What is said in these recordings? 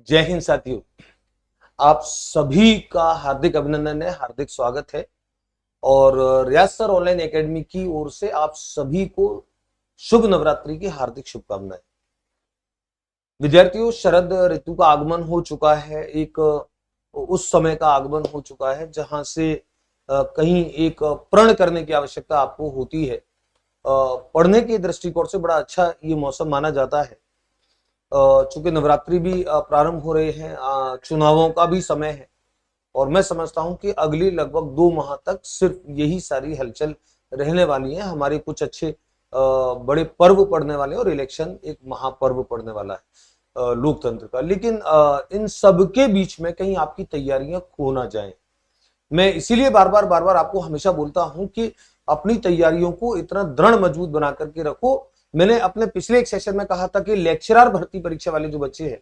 जय हिंद साथियों। आप सभी का हार्दिक अभिनंदन है, हार्दिक स्वागत है। और रियाज सर ऑनलाइन एकेडमी की ओर से आप सभी को शुभ नवरात्रि की हार्दिक शुभकामनाएं। विद्यार्थियों, शरद ऋतु का आगमन हो चुका है। एक उस समय का आगमन हो चुका है जहां से कहीं एक प्रण करने की आवश्यकता आपको होती है। पढ़ने के दृष्टिकोण से बड़ा अच्छा ये मौसम माना जाता है। चूंकि नवरात्रि भी प्रारंभ हो रहे हैं, चुनावों का भी समय है और मैं समझता हूं कि अगली लगभग 2 माह तक सिर्फ यही सारी हलचल रहने वाली है। हमारे कुछ अच्छे बड़े पर्व पड़ने वाले हैं और इलेक्शन एक महापर्व पड़ने वाला है लोकतंत्र का। लेकिन इन सब के बीच में कहीं आपकी तैयारियां खो ना जाएं। मैं इसीलिए बार बार आपको हमेशा बोलता हूं कि अपनी तैयारियों को इतना दृढ़ मजबूत बना करके रखो। मैंने अपने पिछले एक सेशन में कहा था कि लेक्चरर भर्ती परीक्षा वाले जो बच्चे हैं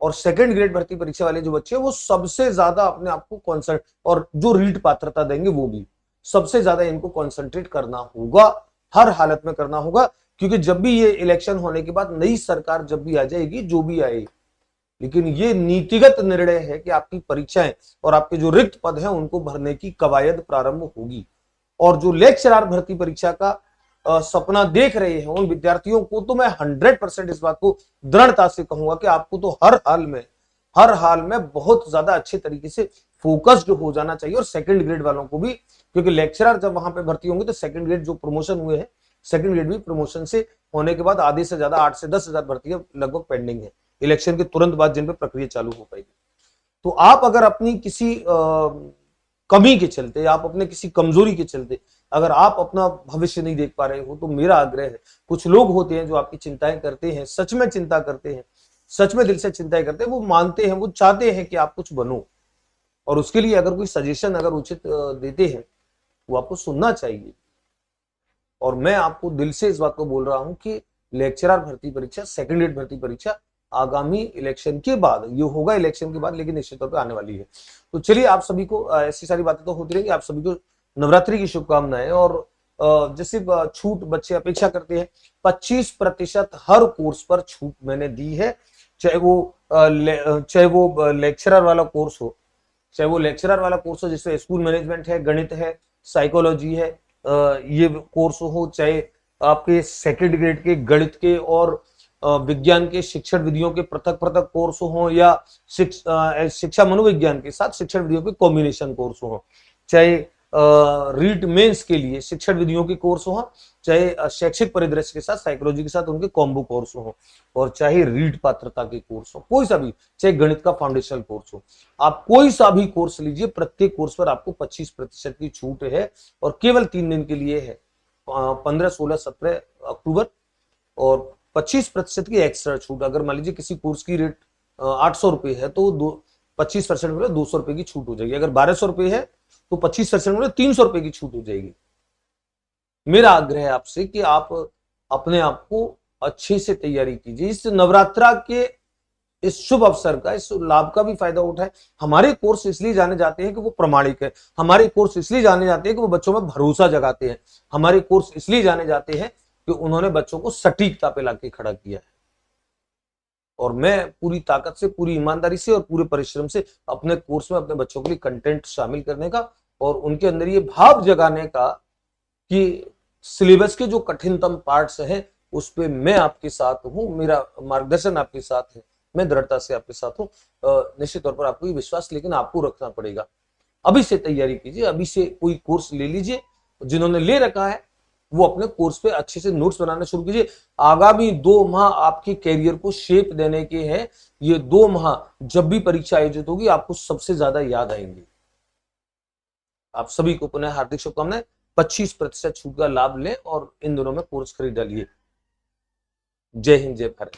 और सेकंड ग्रेड भर्ती परीक्षा वाले जो बच्चे हैं वो सबसे ज्यादा अपने आप को कॉन्सेंट्रेट, और जो रीट पात्रता देंगे वो भी सबसे ज्यादा इनको कॉन्सेंट्रेट करना होगा, हर हालत में करना होगा। क्योंकि जब भी ये इलेक्शन होने के बाद नई सरकार जब भी आ जाएगी, जो भी आए, लेकिन ये नीतिगत निर्णय है कि आपकी परीक्षाएं और आपके जो रिक्त पद हैं उनको भरने की कवायद प्रारंभ होगी। और जो लेक्चरर भर्ती परीक्षा का सपना देख रहे हैं उन विद्यार्थियों को तो मैं 100% इस बात को दृढ़ता से कहूंगा कि आपको तो हर हाल में बहुत ज्यादा अच्छे तरीके से फोकस्ड हो जाना चाहिए। और सेकंड ग्रेड वालों को भी, क्योंकि लेक्चरर जब वहां पे भर्ती होंगे तो सेकंड ग्रेड जो प्रमोशन हुए हैं, सेकंड ग्रेड भी प्रमोशन से होने के बाद आधे से ज्यादा 8 से 10 हजार भर्तियां लगभग पेंडिंग है इलेक्शन के तुरंत बाद, जिन पे प्रक्रिया चालू हो पाएगी। तो आप अगर अपनी किसी कमी के चलते, आप अपने किसी कमजोरी के चलते अगर आप अपना भविष्य नहीं देख पा रहे हो, तो मेरा आग्रह है, कुछ लोग होते हैं जो आपकी चिंताएं करते हैं, सच में चिंता करते हैं, सच में दिल से चिंताएं करते हैं, वो मानते हैं, वो चाहते हैं कि आप कुछ बनो, और उसके लिए अगर कोई सजेशन अगर उचित देते हैं वो आपको सुनना चाहिए। और मैं आपको दिल से इस बात को बोल रहा हूं कि लेक्चरर भर्ती परीक्षा, सेकंड ग्रेड भर्ती परीक्षा आगामी इलेक्शन के बाद, ये होगा इलेक्शन के बाद, लेकिन निश्चित तौर पर आने वाली है। तो चलिए, आप सभी को ऐसी सारी बातें तो होती रहेंगी। आप सभी को नवरात्रि की शुभकामनाएं। और जैसे छूट बच्चे अपेक्षा करते हैं, 25% हर कोर्स पर छूट मैंने दी है। चाहे वो लेक्चरर वाला कोर्स हो, चाहे वो लेक्चरर वाला कोर्स हो जिसमें स्कूल मैनेजमेंट है, गणित है, साइकोलॉजी है, ये कोर्स हो, चाहे आपके सेकंड ग्रेड के गणित के और विज्ञान के शिक्षण विधियों के पृथक पृथक कोर्स हो, या शिक्षा मनोविज्ञान के साथ शिक्षण विधियों के कॉम्बिनेशन कोर्स हो, चाहे रीट मेंस के लिए शिक्षण विधियों के कोर्स हो, चाहे शैक्षिक परिदृश्य के साथ साइकोलॉजी के साथ उनके कॉम्बो कोर्स हो, और चाहे रीट पात्रता के कोर्स हो, कोई सा भी, चाहे गणित का फाउंडेशनल कोर्स हो, आप कोई सा भी कोर्स लीजिए, प्रत्येक कोर्स पर आपको 25% की छूट है। और केवल 3 दिन के लिए है, 15, 16, 17 अक्टूबर, और 25% की एक्स्ट्रा छूट। अगर मान लीजिए किसी कोर्स की रेट 800 रुपए है तो 25% में 200 रुपए की छूट हो जाएगी। अगर 1200 रुपए है तो 25% में 300 रुपए की छूट हो जाएगी। मेरा आग्रह है आपसे कि आप अपने आप को अच्छे से तैयारी कीजिए, इस नवरात्रा के इस शुभ अवसर का, इस लाभ का भी फायदा उठाए। हमारे कोर्स इसलिए जाने जाते हैं कि वो प्रमाणिक है, हमारे कोर्स इसलिए जाने जाते हैं कि वो बच्चों में भरोसा जगाते हैं, हमारे कोर्स इसलिए जाने जाते हैं कि उन्होंने बच्चों को सटीकता पे लाके खड़ा किया है। और मैं पूरी ताकत से, पूरी ईमानदारी से और पूरे परिश्रम से अपने कोर्स में अपने बच्चों के लिए कंटेंट शामिल करने का और उनके अंदर ये भाव जगाने का कि सिलेबस के जो कठिनतम पार्ट्स हैं उस पे मैं आपके साथ हूं, मेरा मार्गदर्शन आपके साथ है, मैं दृढ़ता से आपके साथ हूं। निश्चित तौर पर आपको ये विश्वास लेकिन आपको रखना पड़ेगा। अभी से तैयारी कीजिए, अभी से कोई कोर्स ले लीजिए। जिन्होंने ले रखा है वो अपने कोर्स पे अच्छे से नोट्स बनाना शुरू कीजिए। आगामी 2 माह आपके कैरियर को शेप देने के हैं। ये 2 माह जब भी परीक्षा आयोजित होगी आपको सबसे ज्यादा याद आएंगे। आप सभी को पुनः हार्दिक शुभकामनाएं। 25% छूट का लाभ लें और इन दिनों में कोर्स खरीद डालिए। जय हिंद, जय भारत।